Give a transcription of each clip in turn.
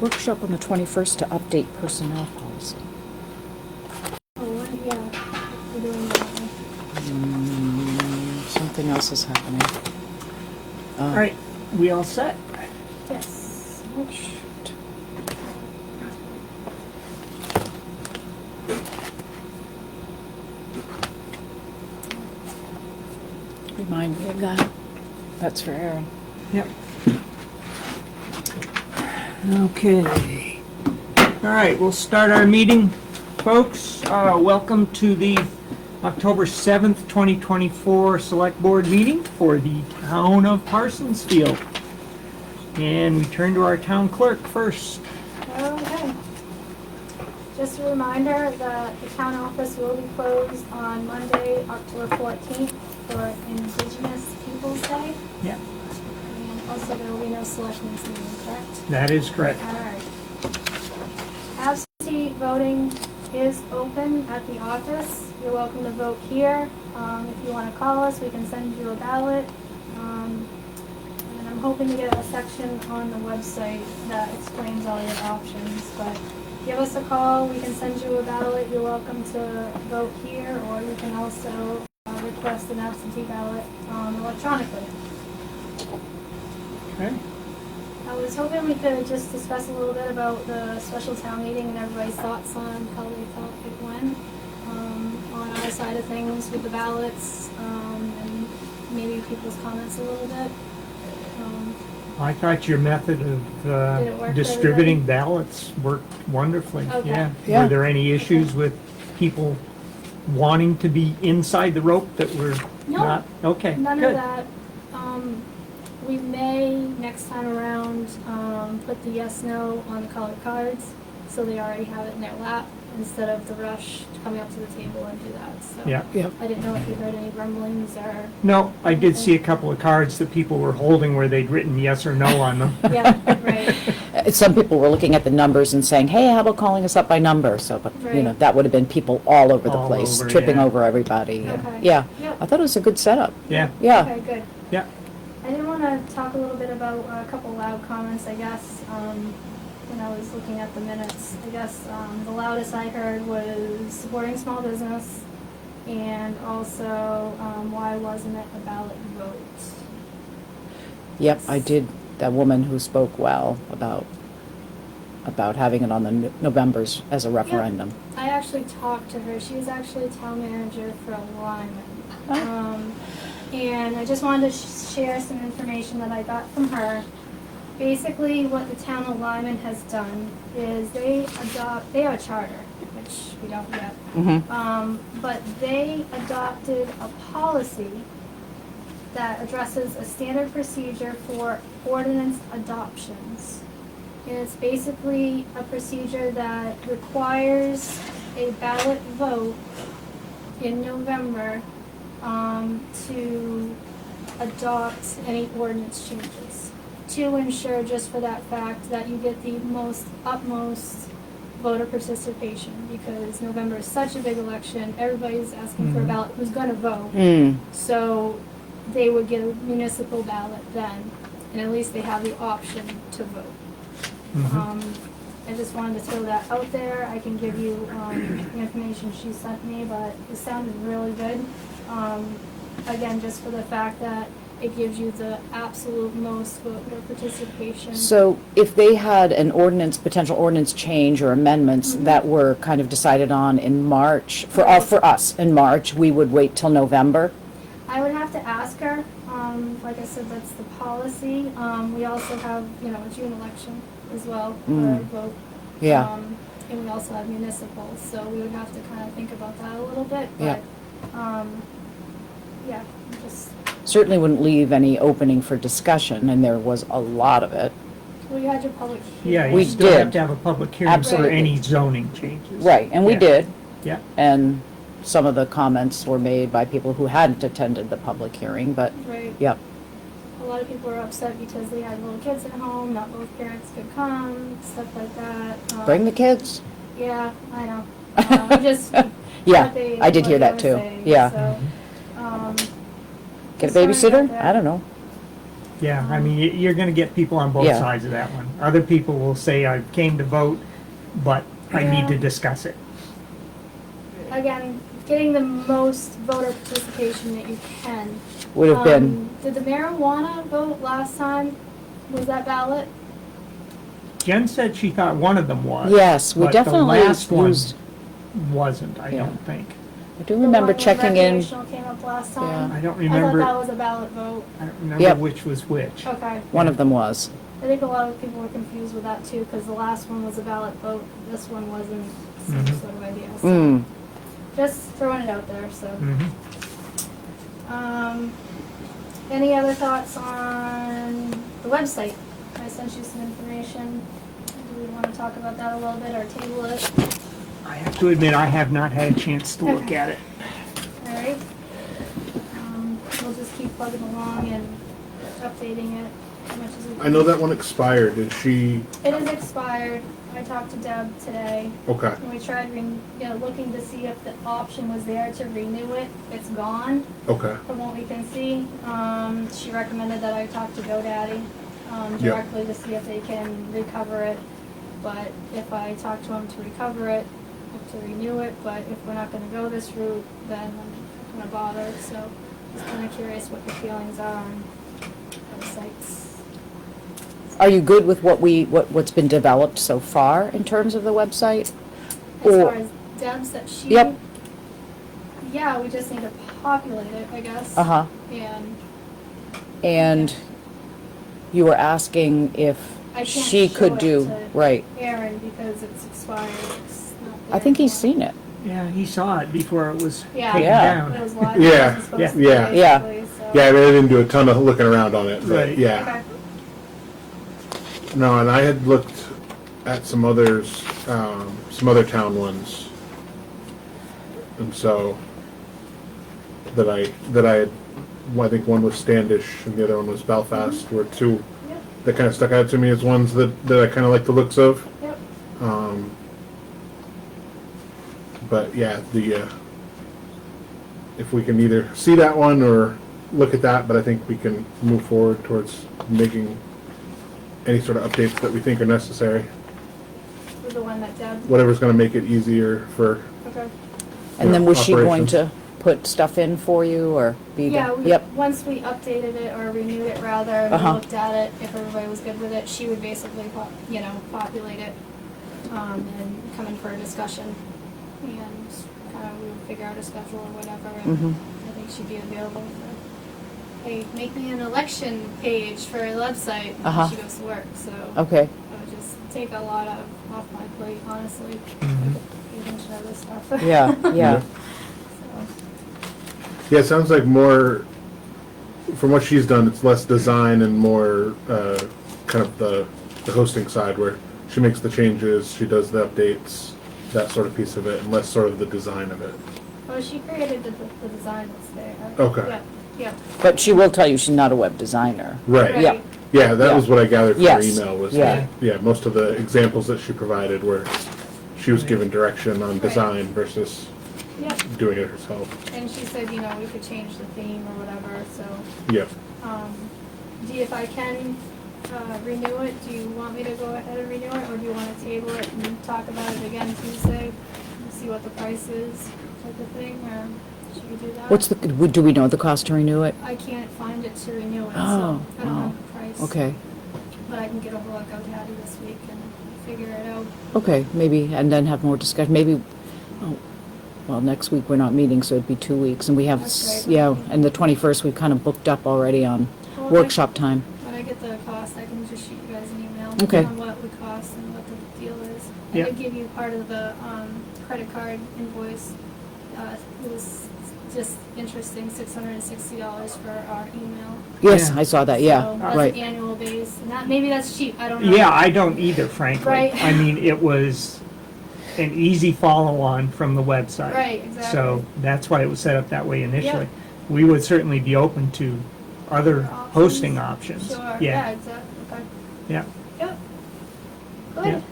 Workshop on the 21st to update personnel policy. Oh, yeah, we're doing that one. Something else is happening. All right, we all set? Yes. Oh, shoot. Remind me of that. That's for Aaron. Yep. Okay. All right, we'll start our meeting, folks. Welcome to the October 7th, 2024 Select Board meeting for the Town of Parsonsfield. And we turn to our town clerk first. Okay. Just a reminder that the town office will be closed on Monday, October 14th for Indigenous Peoples' Day. Yeah, And also there will be no selectmen's meeting, correct? that is correct. All right. Absentee voting is open at the office. You're welcome to vote here. If you want to call us, we can send you a ballot. And I'm hoping to get a section on the website that explains all your options. But give us a call. We can send you a ballot. You're welcome to vote here, or you can also request an absentee ballot electronically. Okay. I was hoping we could just discuss a little bit about the special town meeting and everybody's thoughts on how they thought it went. On our side of things with the ballots, and maybe people's comments a little bit. I thought your method Did it work of for distributing everybody? ballots worked wonderfully. Okay. Yeah. Yeah. Were there any issues with people wanting to be inside the rope that were No, not? Okay, None good. of that. We may, next time around, put the yes/no on the colored cards, so they already have it in their lap, instead of the rush coming up to the table and do that, so. Yeah. Yep. I didn't know if you heard any rumblings or, No, I did see a couple of cards that people were holding where they'd written yes or no on them. yeah, right. Some people were looking at the numbers and saying, hey, how about calling us up by number? So, but, you know, Right. that would have been people all over the All place, over, tripping yeah. over everybody. Okay. Yeah. Yep. I thought it was a good setup. Yeah, Yeah. Okay, good. yeah. I did want to talk a little bit about a couple loud comments, I guess, when I was looking at the minutes. I guess the loudest I heard was supporting small business, and also why wasn't it a ballot vote? Yep, I did. That woman who spoke well about having it on the Novembers as a referendum. I actually talked to her. She was actually town manager for Lyman. And I just wanted to share some information that I got from her. Basically, what the town of Lyman has done is they have a charter, which we don't yet. But they adopted a policy that addresses a standard procedure for ordinance adoptions. And it's basically a procedure that requires a ballot vote in November to adopt any ordinance changes, to ensure just for that fact that you get the utmost voter participation, because November is such a big election, everybody's asking for a ballot, who's gonna vote? So they would get a municipal ballot then, and at least they have the option to vote. I just wanted to throw that out there. I can give you the information she sent me, but it sounded really good. Again, just for the fact that it gives you the absolute most voter participation. So if they had an potential ordinance change or amendments that were kind of decided on in March, for us in March, we would wait till November? I would have to ask her. Like I said, that's the policy. We also have, a June election as well for a vote. Yeah. And we also have municipal, so we would have to kind of think about that a little bit. Yeah. But, yeah, just, Certainly wouldn't leave any opening for discussion, and there was a lot of it. well, you had your public Yeah, hearing. you We still have did. to have a public hearing for Absolutely. any zoning changes. Right, and we Yeah. did. Yeah, And some of the comments were made by people who hadn't attended the public hearing, but, Right. yep. A lot of people were upset because they had little kids at home, not both parents could come, stuff like that. Bring the kids. Yeah, I know. Just. Yeah, what they- I did what hear they that were too. saying, Yeah. so, Get a just sorry about babysitter? that. I don't know. Yeah, I mean, you're gonna get people on both Yeah. sides of that one. Other people will say, I came to vote, but I need to Yeah. discuss it. Again, getting the most voter participation that you can. Would have been, Did the marijuana vote last time? Was that ballot? Jen said she thought one of them was. yes, we but the definitely last one used, wasn't, I Yeah. don't think. I do remember The one when checking in. recreational came up last time? I don't I thought remember, that was a ballot vote. I don't remember Yep. which was which. Okay. One of them was. I think a lot of people were confused with that too, because the last one was a ballot vote, this one wasn't, same Mhm. sort of idea. So Mm. just throwing it out there, so. Mhm. Any other thoughts on the website? I sent you some information. Do we want to talk about that a little bit or table it? I have to admit, I have not had a chance to look Okay. at it. All right. We'll just keep plugging along and updating it as much as we can. I know that one expired. Did she? It is expired. I talked to Deb today, Okay. and we tried, looking to see if the option was there to renew it. It's gone, Okay. from what we can see. She recommended that I talk to GoDaddy, Yeah. directly to see if they can recover it. But if I talk to them to recover it, to renew it, but if we're not gonna go this route, then I'm not gonna bother, so just kinda curious what your feelings are on websites. Are you good with what's been developed so far in terms of the website? As Or- far as Deb's that she. Yep. Yeah, we just need to populate it, I guess. Uh-huh. And And you were asking if I can't she show could it do, to right. Aaron because it's expired, it's not I think he's there seen it. Yeah, he saw it before it was Yeah. taken Yeah. anymore. It down. was live. Yeah, It was supposed to be yeah. Yeah. basically, so. Yeah, I mean, I didn't do a ton of looking around on it, but Right. yeah. Okay. No, and I had looked at some others, some other town ones, and so that I had. I think one was Standish and the other one was Belfast. Were two Yep, that kind of stuck out to me as ones that I kind of like the looks of. yep. But yeah, if we can either see that one or look at that, but I think we can move forward towards making any sort of updates that we think are necessary. Was the one that Deb, Whatever's going to make it easier for. okay. And then was she going Operations. to put stuff in for you or be the? Yeah, Yep, once we updated it or renewed it rather, and we Uh-huh. looked at it, if everybody was good with it, she would basically, populate it, and come in for a discussion. And we would figure out a schedule or whatever, and Mhm. I think she'd be available for, hey, make me an election page for a website, and Uh-huh. she goes to work, so. okay. It would just take a lot off my plate, honestly. Mhm. Pay attention to this stuff. Yeah, yeah. So, Yeah, it sounds like more. From what she's done, it's less design and more kind of the hosting side, where she makes the changes, she does the updates, that sort of piece of it, and less sort of the design of it. well, she created the design that's there. Okay. Yeah, yeah. But she will tell you she's not a web designer. Right. Yeah. Yeah, that Yeah. was what I gathered from Yes. her email was Yeah. that, yeah, most of the examples that she provided were, she was given direction on design versus Yep, doing it herself. and she said, we could change the theme or whatever, so, Yeah. if I can, renew it, do you want me to go ahead and renew it, or do you wanna table it and talk about it again Tuesday? And see what the price is, type of thing, or should we do that? What's the, do we know the cost to renew it? I can't find it to renew it, so Oh, I don't wow. have the price. Okay, But I can get a hold of GoDaddy this week and figure it out. okay, maybe, and then have more discussion, maybe, oh, well, next week we're not meeting, so it'd be 2 weeks, and we have, That's right. yeah, and the 21st, we've kind of booked up already on Well, workshop time. When I get the cost, I can just shoot you guys an email Okay. on what it would cost and what the deal is. I Yeah. did give you part of the credit card invoice. It was just interesting, $660 for our email. Yes, Yeah. I saw that, yeah, So that's right. an annual base, and maybe that's cheap, I don't know. Yeah, I don't either, frankly. Right. I mean, it was an easy follow-on from the website. Right, exactly. So that's why it was set up that way initially. Yep. We would certainly be open to other Options. hosting options. Sure, yeah, Yeah, exactly, okay. yeah, Yep. yeah. Good.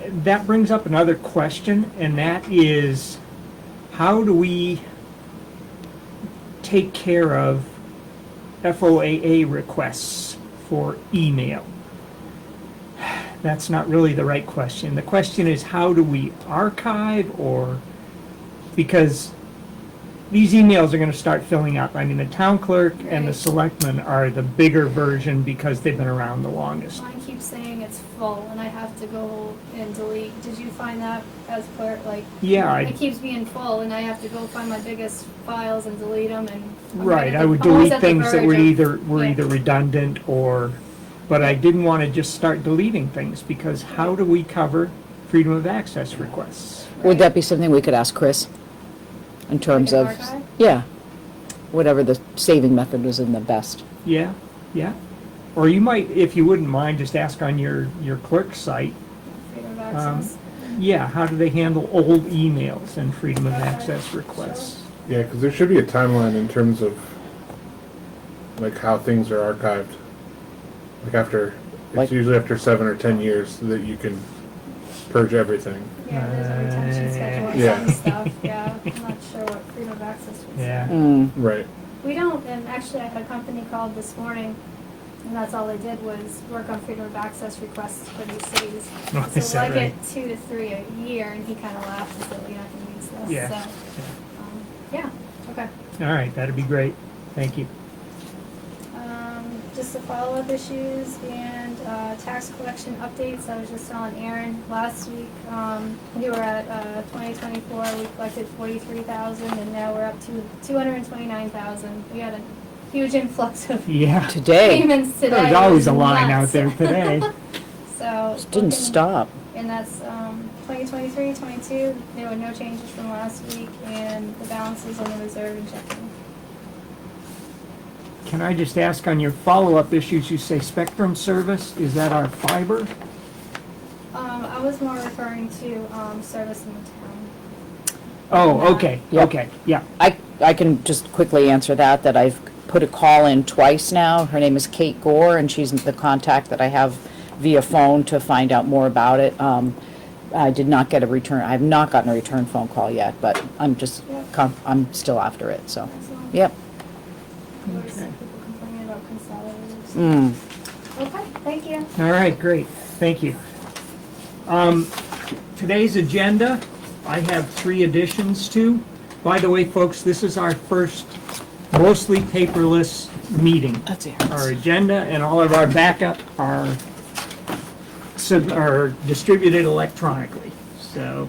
And that brings up another question, and that is, how do we take care of FOAA requests for email. That's not really the right question. The question is, how do we archive, or, because these emails are going to start filling up. I mean, the town clerk and the Right. selectmen are the bigger version because they've been around the longest. Mine keeps saying it's full and I have to go and delete. Did you find that as clerk? Like, Yeah, it keeps being full and I have to go find my biggest files and delete them and. right, I would I'm always delete at the things that verge were yeah. either redundant or, but I didn't want to just start deleting things, because how do we cover freedom of access requests? Would that be something we could ask Chris? In terms an of, archive? yeah, whatever the saving method was in the best. Yeah, yeah. Or you might, if you wouldn't mind, just ask on your clerk site, Freedom of access. yeah, how do they handle old emails and freedom of access requests? Yeah, because there should be a timeline in terms of like how things are archived. Like after, Like- it's usually after 7 or 10 years that you can purge everything. Yeah, there's a retention schedule and Yeah. some stuff, yeah. I'm not sure what freedom of access was. Yeah. Right. We don't, and actually I had a company called this morning, and that's all they did was work on freedom of access requests for these cities. Oh, is So that I right? get 2 to 3 a year, and he kind of laughed and said, we're not going to use this. Yeah. So, yeah, okay. All right, that'd be great. Thank you. Just the follow-up issues and tax collection updates. I was just telling Aaron last week, we were at 2024, we collected 43,000, and now we're up to 229,000. We had a huge influx of Yeah. Today, payments today. There's It always was a line nuts. out there today. So. it didn't looking- stop. And that's 2023, 22, there were no changes from last week, and the balances on the reserve and checking. Can I just ask, on your follow-up issues, you say Spectrum service, is that our fiber? I was more referring to service in the town. Oh, okay, Yep. okay, yeah. I can just quickly answer that I've put a call in twice now. Her name is Kate Gore, and she's the contact that I have via phone to find out more about it. I did not get a return, I have not gotten a return phone call yet, but I'm just, Yep. I'm still after it, so, Excellent. yep. There's some Okay. people complaining about consolidators. Mm. Okay, thank you. All right, great, thank you. Today's agenda, I have 3 additions to. By the way, folks, this is our first mostly paperless meeting. That's it. Our agenda and all of our backup are distributed electronically. So,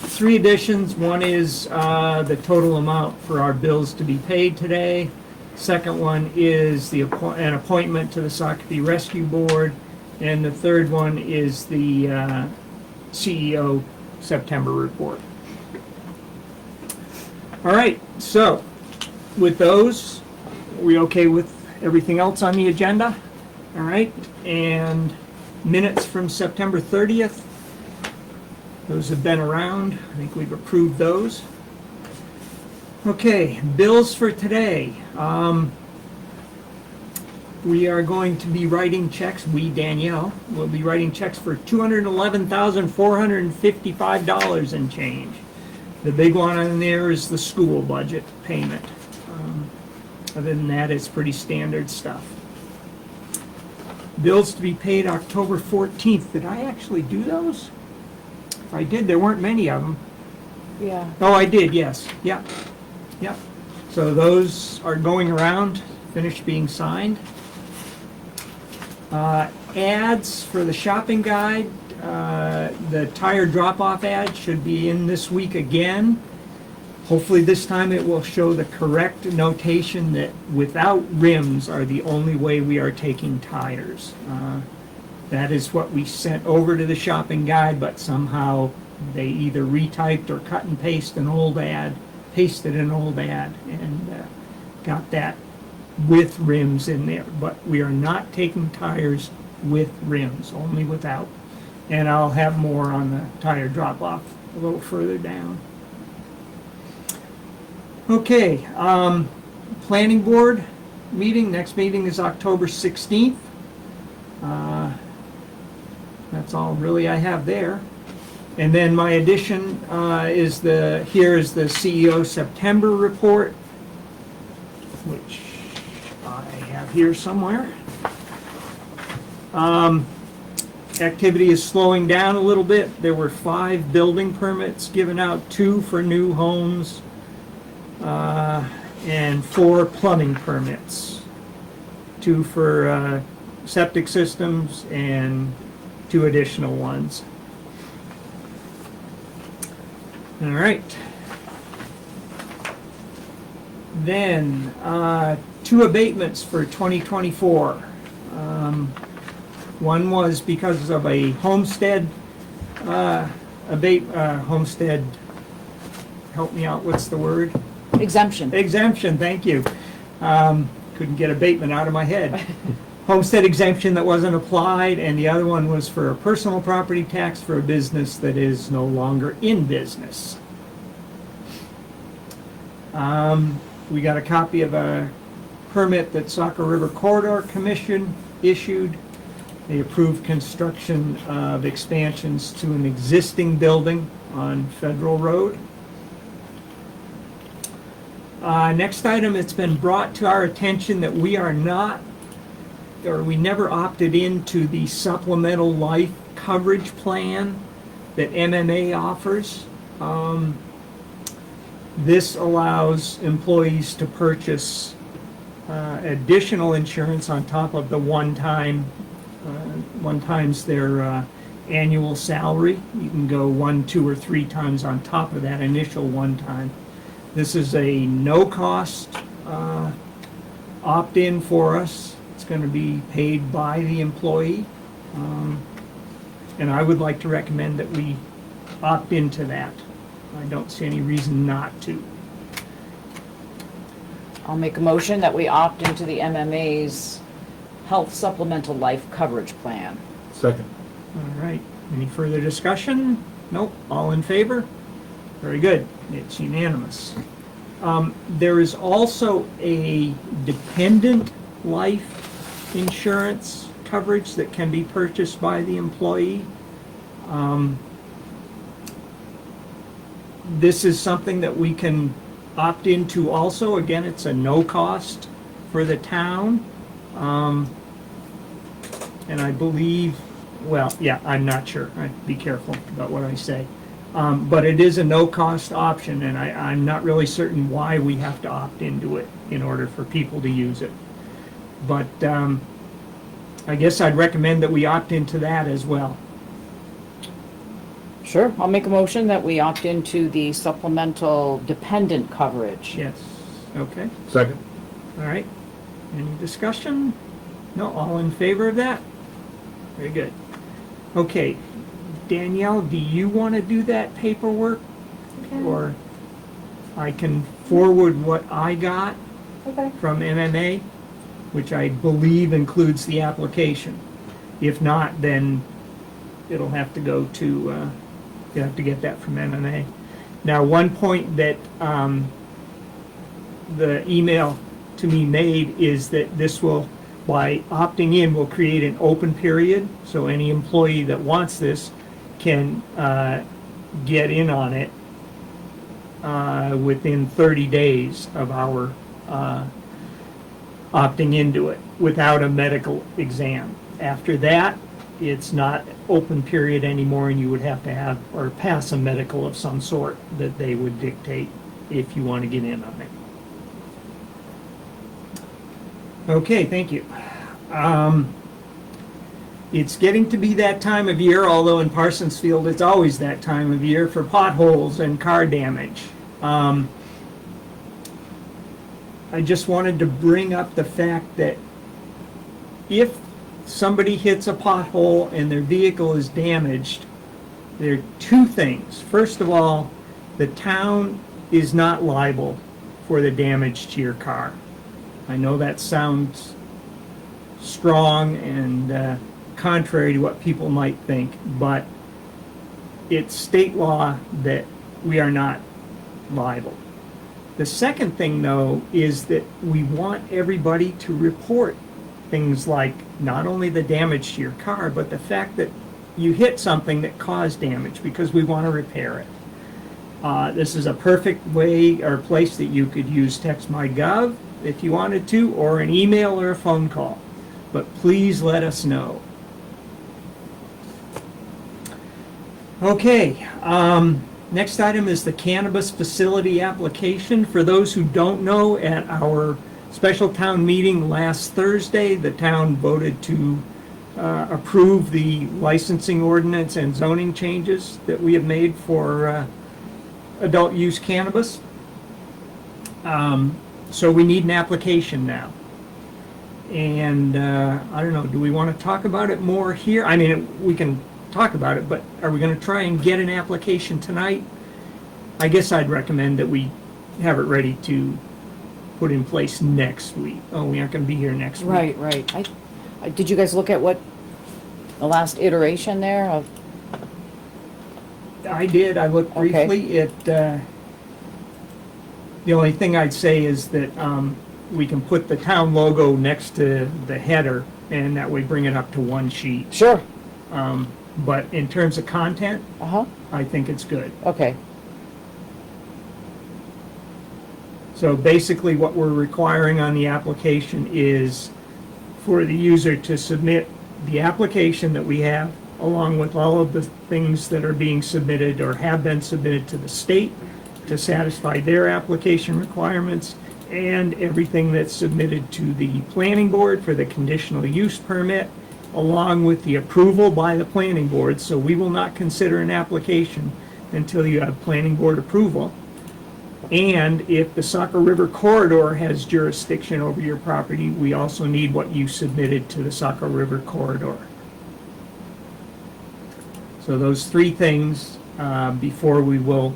3 additions. One is the total amount for our bills to be paid today. Second one is an appointment to the Sockeye Rescue Board. And the third one is the CEO September report. All right, so with those, are we okay with everything else on the agenda? All right, and minutes from September 30th. Those have been around. I think we've approved those. Okay, bills for today. We are going to be writing checks, Danielle, will be writing checks for $211,455 and change. The big one on there is the school budget payment. Other than that, it's pretty standard stuff. Bills to be paid October 14th. Did I actually do those? If I did, there weren't many of them. Yeah. Oh, I did, yes. Yep. Yep. So those are going around, finished being signed. Ads for the shopping guide. The tire drop-off ad should be in this week again. Hopefully this time it will show the correct notation that without rims are the only way we are taking tires. That is what we sent over to the shopping guide, but somehow they either retyped or cut and pasted an old ad, and got that with rims in there. But we are not taking tires with rims, only without. And I'll have more on the tire drop-off a little further down. Okay, planning board meeting, next meeting is October 16th. That's all really I have there. And then my addition is here is the CEO September report, which I have here somewhere. Activity is slowing down a little bit. There were 5 building permits given out, 2 for new homes, and 4 plumbing permits. 2 for septic systems and 2 additional ones. All right. Then, 2 abatements for 2024. One was because of a homestead, homestead, help me out, what's the word? Exemption. Exemption, thank you. Couldn't get abatement out of my head. Homestead exemption that wasn't applied, and the other one was for a personal property tax for a business that is no longer in business. We got a copy of a permit that Saco River Corridor Commission issued. They approved construction of expansions to an existing building on Federal Road. Next item, it's been brought to our attention that we are not, or we never opted into the supplemental life coverage plan that MMA offers. This allows employees to purchase additional insurance on top of the one times their annual salary. You can go 1, 2, or 3 times on top of that initial one time. This is a no-cost opt-in for us. It's going to be paid by the employee. And I would like to recommend that we opt into that. I don't see any reason not to. I'll make a motion that we opt into the MMA's Health Supplemental Life Coverage Plan. Second. All right, any further discussion? Nope, all in favor? Very good, it's unanimous. There is also a dependent life insurance coverage that can be purchased by the employee. This is something that we can opt into also. Again, it's a no cost for the town. And I believe, well, yeah, I'm not sure. Be careful about what I say. But it is a no-cost option, and I'm not really certain why we have to opt into it in order for people to use it. But I guess I'd recommend that we opt into that as well. Sure, I'll make a motion that we opt into the supplemental dependent coverage. Yes, okay. Second. All right. Any discussion? No, all in favor of that? Very good. Okay, Danielle, do you want to do that paperwork? Okay. Or I can forward what I got Okay. from MMA, which I believe includes the application. If not, then it'll have to go to, you have to get that from MMA. Now, one point that the email to me made is that this will, by opting in, will create an open period, so any employee that wants this can get in on it within 30 days of our opting into it without a medical exam. After that, it's not open period anymore, and you would have to have or pass a medical of some sort that they would dictate if you want to get in on it. Okay, thank you. It's getting to be that time of year, although in Parsonsfield it's always that time of year, for potholes and car damage. I just wanted to bring up the fact that if somebody hits a pothole and their vehicle is damaged, there are 2 things. First of all, the town is not liable for the damage to your car. I know that sounds strong and contrary to what people might think, but it's state law that we are not liable. The second thing, though, is that we want everybody to report things like not only the damage to your car, but the fact that you hit something that caused damage, because we want to repair it. This is a perfect way or place that you could use TextMyGov if you wanted to, or an email or a phone call. But please let us know. Okay, next item is the cannabis facility application. For those who don't know, at our special town meeting last Thursday, the town voted to approve the licensing ordinance and zoning changes that we have made for adult use cannabis. So we need an application now. And I don't know, do we want to talk about it more here? I mean, we can talk about it, but are we going to try and get an application tonight? I guess I'd recommend that we have it ready to put in place next week. Oh, we aren't going to be here next week. Right. Did you guys look at what the last iteration there of? I did, I looked Okay. briefly. The only thing I'd say is that we can put the town logo next to the header, and that way bring it up to one sheet. Sure. But in terms of content, Uh-huh. I think it's good. Okay. So basically what we're requiring on the application is for the user to submit the application that we have, along with all of the things that are being submitted or have been submitted to the state to satisfy their application requirements, and everything that's submitted to the planning board for the conditional use permit, along with the approval by the planning board. So we will not consider an application until you have planning board approval. And if the Saco River Corridor has jurisdiction over your property, we also need what you submitted to the Saco River Corridor. So those three things before we will,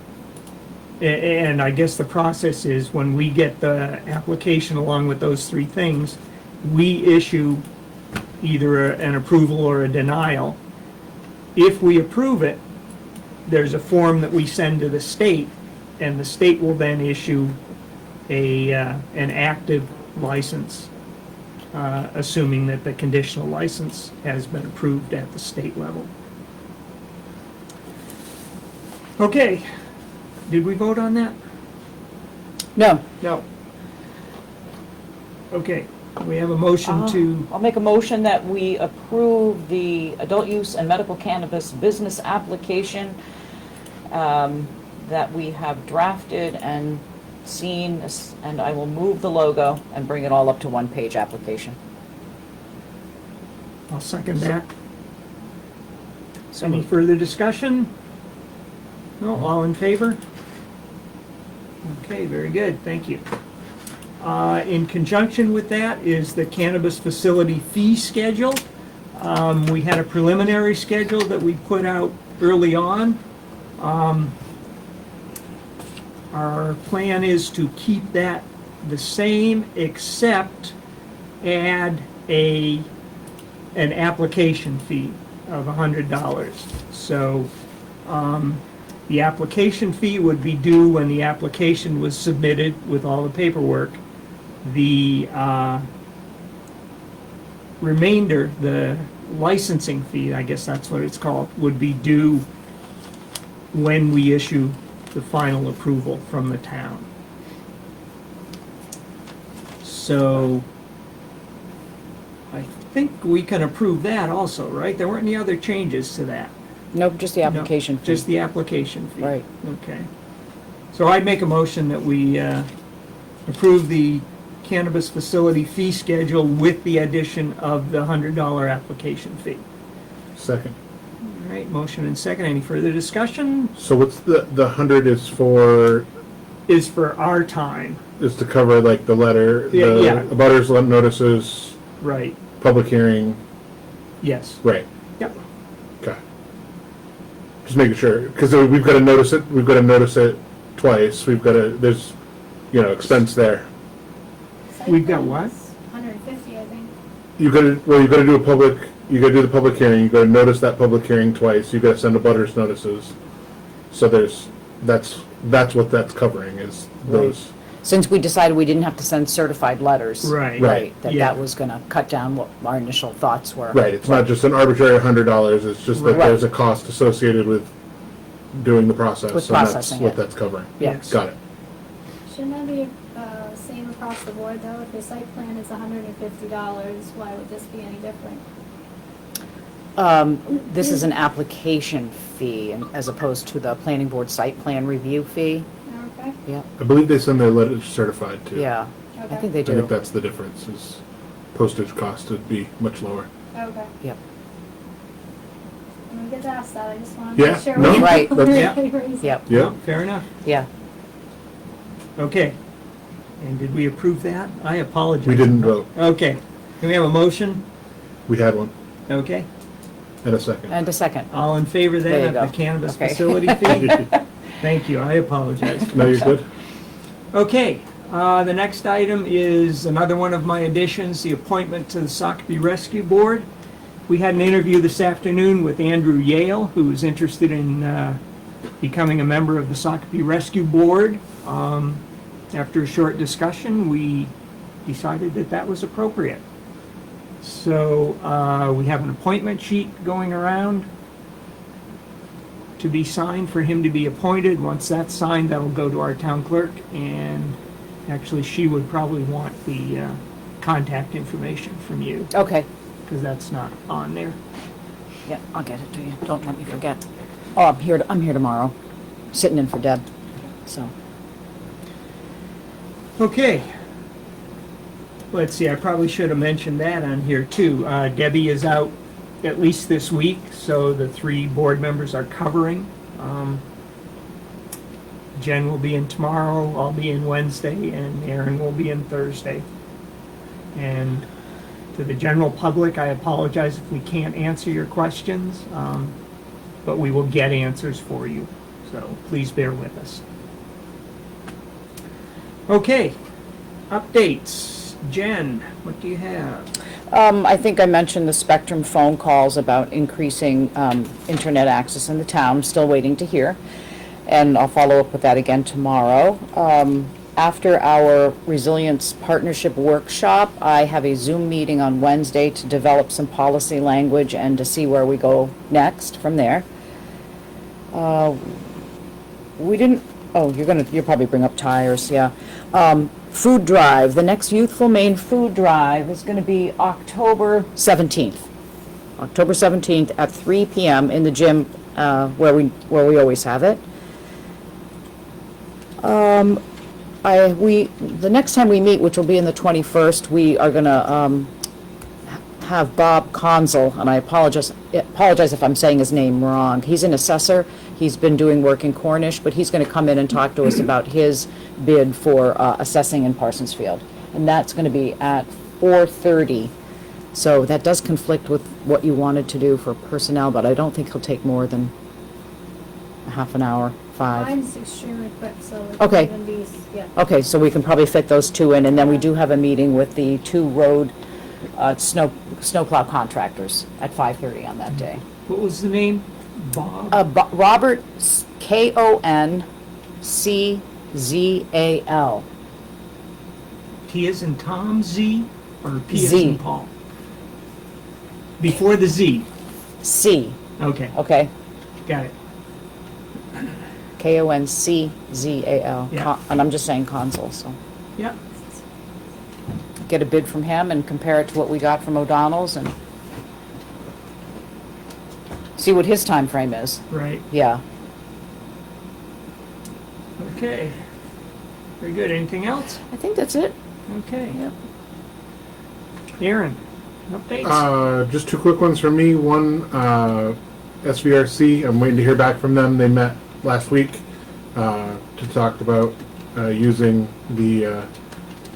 and I guess the process is when we get the application along with those three things, we issue either an approval or a denial. If we approve it, there's a form that we send to the state, and the state will then issue an active license, assuming that the conditional license has been approved at the state level. Okay, did we vote on that? No. No. Okay, we have a motion to, I'll make a motion that we approve the adult use and medical cannabis business application that we have drafted and seen, and I will move the logo and bring it all up to one-page application. I'll second that. So Any moved. further discussion? No, all in favor? Okay, very good, thank you. In conjunction with that is the cannabis facility fee schedule. We had a preliminary schedule that we put out early on. Our plan is to keep that the same, except add an application fee of $100. So the application fee would be due when the application was submitted with all the paperwork. The remainder, the licensing fee, I guess that's what it's called, would be due when we issue the final approval from the town. So I think we can approve that also, right? There weren't any other changes to that. Nope, just the No, application fee. Just the application fee. Right. Okay. So I'd make a motion that we approve the cannabis facility fee schedule with the addition of the $100 application fee. Second. All right, motion and second. Any further discussion? So what's the 100 is for, Is for our time. is to cover like the letter, Yeah, the yeah. abutters notices, Right. public hearing, Yes. right, Yep. okay. Just making sure, because we've got to notice it twice, there's, expense there. We've got what? 150, I think. You gotta do the public hearing, you gotta notice that public hearing twice, you gotta send abutters notices. So that's what that's covering, is those. Since we decided we didn't have to send certified letters. Right. Right. Yeah. That was gonna cut down what our initial thoughts were. Right, it's not just an arbitrary $100, it's just that Right. there's a cost associated with doing the process. With and that's processing what it. that's covering. Yeah. Yes. Got it. Shouldn't that be same across the board though? If your site plan is $150, why would this be any different? This is an application fee as opposed to the planning board site plan review fee. Okay, Yeah, I believe they send their letters certified too. yeah, I Okay. think they I think do. that's the difference, is postage cost would be much lower. okay. Yep. I'm gonna get to ask that, I just wanted to Yeah, make sure. no, we- Right. that's- we're raising- Yep, Yeah, Fair enough. yeah. Okay. And did we approve that? I apologize. we didn't vote. Okay. Can we have a motion? We had one, Okay. and a second. And a second. All in favor There then you of the go. cannabis Okay. facility fee? Thank you, I apologize. No, you're good? Okay, the next item is another one of my additions, the appointment to the Sockeye Rescue Board. We had an interview this afternoon with Andrew Yale, who is interested in becoming a member of the Sockeye Rescue Board. After a short discussion, we decided that that was appropriate. So we have an appointment sheet going around to be signed for him to be appointed. Once that's signed, that'll go to our town clerk, and actually she would probably want the contact information from you, Okay, because that's not on there. yeah, I'll get it to you. Don't let me forget. Oh, I'm here tomorrow, sitting in for Deb, so. Okay. Let's see, I probably should have mentioned that on here too. Debbie is out at least this week, so the 3 board members are covering. Jen will be in tomorrow, I'll be in Wednesday, and Aaron will be in Thursday. And to the general public, I apologize if we can't answer your questions, but we will get answers for you, so please bear with us. Okay, updates. Jen, what do you have? I think I mentioned the Spectrum phone calls about increasing internet access in the town. I'm still waiting to hear, and I'll follow up with that again tomorrow. After our Resilience Partnership Workshop, I have a Zoom meeting on Wednesday to develop some policy language and to see where we go next from there. We didn't, oh, you'll probably bring up tires, yeah. Food drive, the next Youthful Maine food drive is gonna be October 17th. October 17th at 3 PM in the gym, where we always have it. The next time we meet, which will be in the 21st, we are gonna, have Bob Consul, and I apologize if I'm saying his name wrong. He's an assessor. He's been doing work in Cornish, but he's going to come in and talk to us about his bid for assessing in Parsonsfield. And that's going to be at 4:30. So that does conflict with what you wanted to do for personnel, but I don't think he'll take more than a half an hour, 5. Mine's extremely quick, so it Okay. can even be, yeah. Okay, so we can probably fit those 2 in, and then we do have a meeting with the 2 road snowplow contractors at 5:30 on that day. What was the name? Bob? Robert Konczal. T as in Tom, Z, or P as Z. in Paul? Before the Z. C, Okay, okay? got it. Konczal. Yeah. And I'm just saying Consul, so. Yeah, Get a bid from him and compare it to what we got from O'Donnell's and see what his time frame is. right. Yeah. Okay. Very good. Anything else? I think that's it. Okay. Yep. Aaron, updates? Just 2 quick ones from me. One, SVRC, I'm waiting to hear back from them. They met last week to talk about using the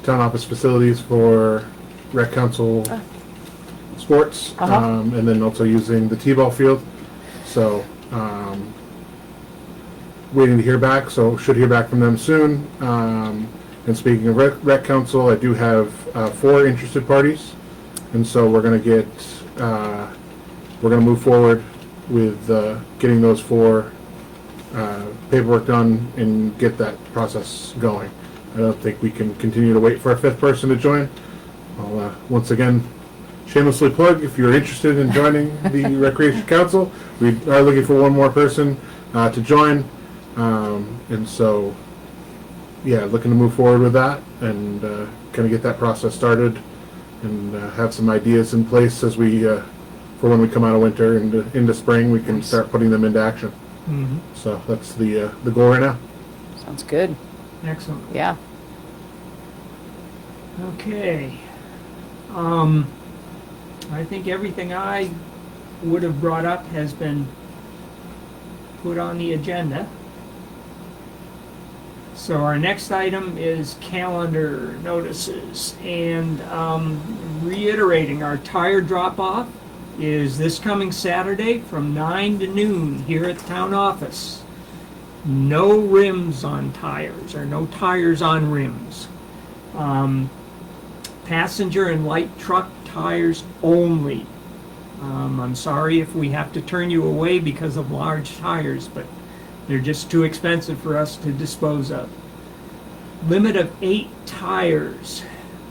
town office facilities for rec council sports, Uh-huh. and then also using the t-ball field. So, waiting to hear back, so should hear back from them soon. And speaking of rec council, I do have 4 interested parties, and so we're gonna move forward with getting those 4 paperwork done and get that process going. I don't think we can continue to wait for a 5th person to join. I'll once again shamelessly plug, if you're interested in joining the Recreation Council, we are looking for 1 more person to join. And so yeah, looking to move forward with that and kind of get that process started and have some ideas in place as we, for when we come out of winter and into spring, we can start putting them into action. Mm-hmm. So that's the goal right now. Sounds good. Excellent. Yeah. Okay. I think everything I would have brought up has been put on the agenda. So our next item is calendar notices, and reiterating, our tire drop-off is this coming Saturday from 9 to noon here at the town office. No rims on tires, or no tires on rims. Passenger and light truck tires only. I'm sorry if we have to turn you away because of large tires, but they're just too expensive for us to dispose of. Limit of 8 tires.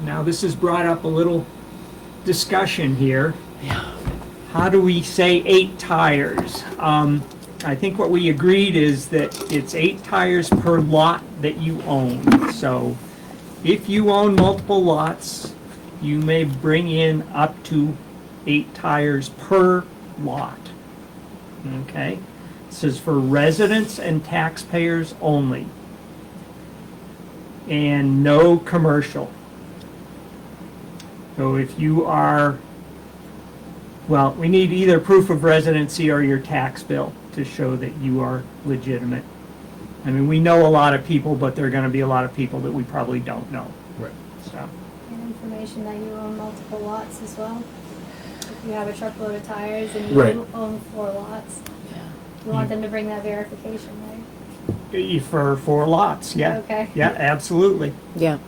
Now this has brought up a little discussion here. Yeah. How do we say 8 tires? I think what we agreed is that it's 8 tires per lot that you own. So if you own multiple lots, you may bring in up to 8 tires per lot. Okay? This is for residents and taxpayers only. And no commercial. So if you are, well, we need either proof of residency or your tax bill to show that you are legitimate. I mean, we know a lot of people, but there are going to be a lot of people that we probably don't know. Right. So, And information that you own multiple lots as well. If you have a truckload of tires and you Right. own 4 lots, Yeah. you want them to bring that verification, right? for 4 lots, yeah. Okay. Yeah, absolutely. Yeah.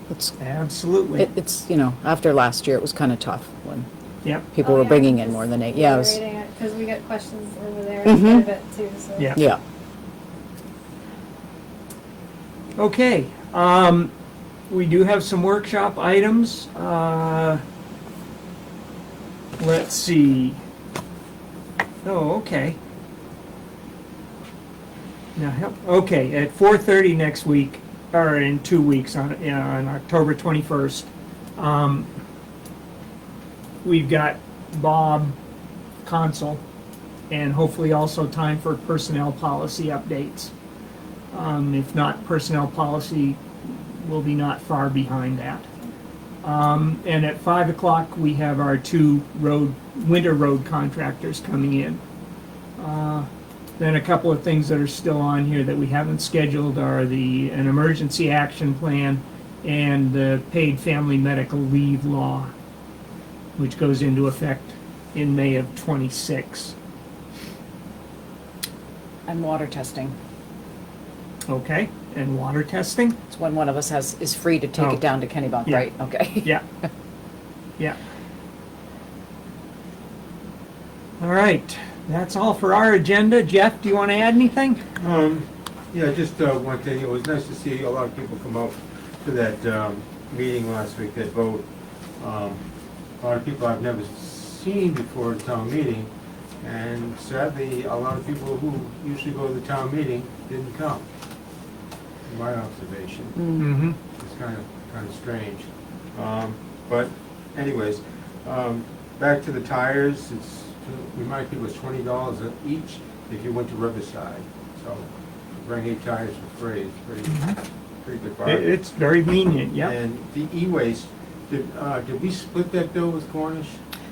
It's, Absolutely. it's, after last year, it was kind of tough when Yep. people were bringing in more than 8. Yeah, it was, Because we get questions over there Mhm. quite a bit too, so. Yeah. yeah. Okay, we do have some workshop items. Let's see. Oh, okay. Now, okay, at 4:30 next week, or in 2 weeks, on October 21st, we've got Bob Consul, and hopefully also time for personnel policy updates. If not, personnel policy will be not far behind that. And at 5 o'clock, we have our 2 winter road contractors coming in. Then a couple of things that are still on here that we haven't scheduled are an emergency action plan and the paid family medical leave law, which goes into effect in May of '26. And water testing. Okay, and water testing? It's when one of us is free to take Oh. it down to Kennybunk, Yeah. right? Okay. Yeah. Yeah. All right, that's all for our agenda. Jeff, do you want to add anything? Yeah, just one thing, it was nice to see a lot of people come out to that meeting last week, that vote. A lot of people I've never seen before at a town meeting, and sadly, a lot of people who usually go to the town meeting didn't come, in my observation. Mm-hmm. It's kind of strange. But anyways, back to the tires, remind people it's $20 each if you went to Riverside. So bring 8 tires for free. It's pretty good bargain. It's very lenient, yeah. And the e-waste, did we split that bill with Cornish?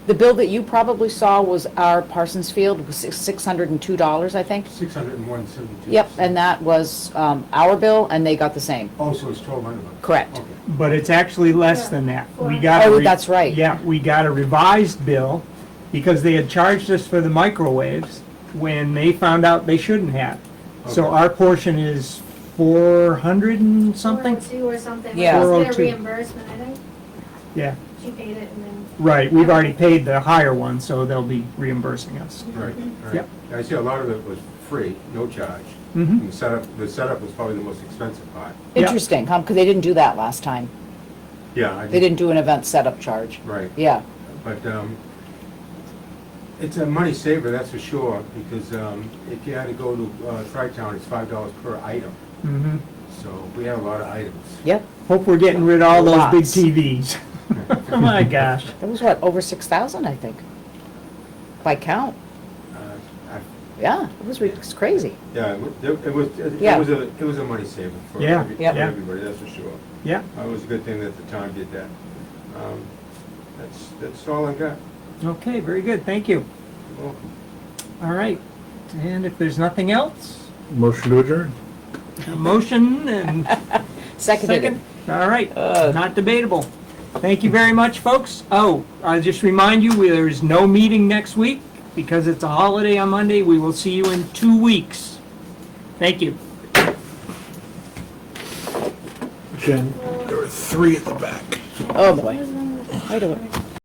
The bill that you probably saw was our Parsons Field, was $602, I think. 601.72. Yep, and that was our bill, and they got the same. Oh, so it's 1,200 bucks. Correct. Okay. But it's actually less than that. We Yeah. got a Oh, that's right. Yeah, we got a revised bill because they had charged us for the microwaves when they found out they shouldn't have. So Okay. our portion is 400 and something? 402 or something. Yeah. It's been 402. a reimbursement, I think. Yeah, She paid it and then. right. We've already paid the higher one, so they'll be reimbursing us. Right, right. Yep. I see a lot of it was free, no charge. Mm-hmm. And the setup was probably the most expensive part. Yeah. Interesting, huh? Because they didn't do that last time. Yeah. They didn't do an event setup charge. Right. Yeah. But it's a money saver, that's for sure, because if you had to go to Tri-Town, it's $5 per item. Mm-hmm. So we have a lot of items. Yep, Hope we're getting rid of all those big Lots. TVs. Oh my gosh. that was what, over 6,000, I think, by count. I- Yeah, it's crazy. Yeah, it Yeah. was a money saver for Yeah, yeah. everybody, that's for sure. Yeah, It was a good thing that the town did that. That's all I got. okay, very good, thank you. You're welcome. All right, and if there's nothing else, Motion to adjourn. a motion and Seconded it. second. All right, Ugh. not debatable. Thank you very much, folks. Oh, I'll just remind you, there's no meeting next week because it's a holiday on Monday. We will see you in 2 weeks. Thank you. Jen, there were 3 at the back. Oh, boy. I do it.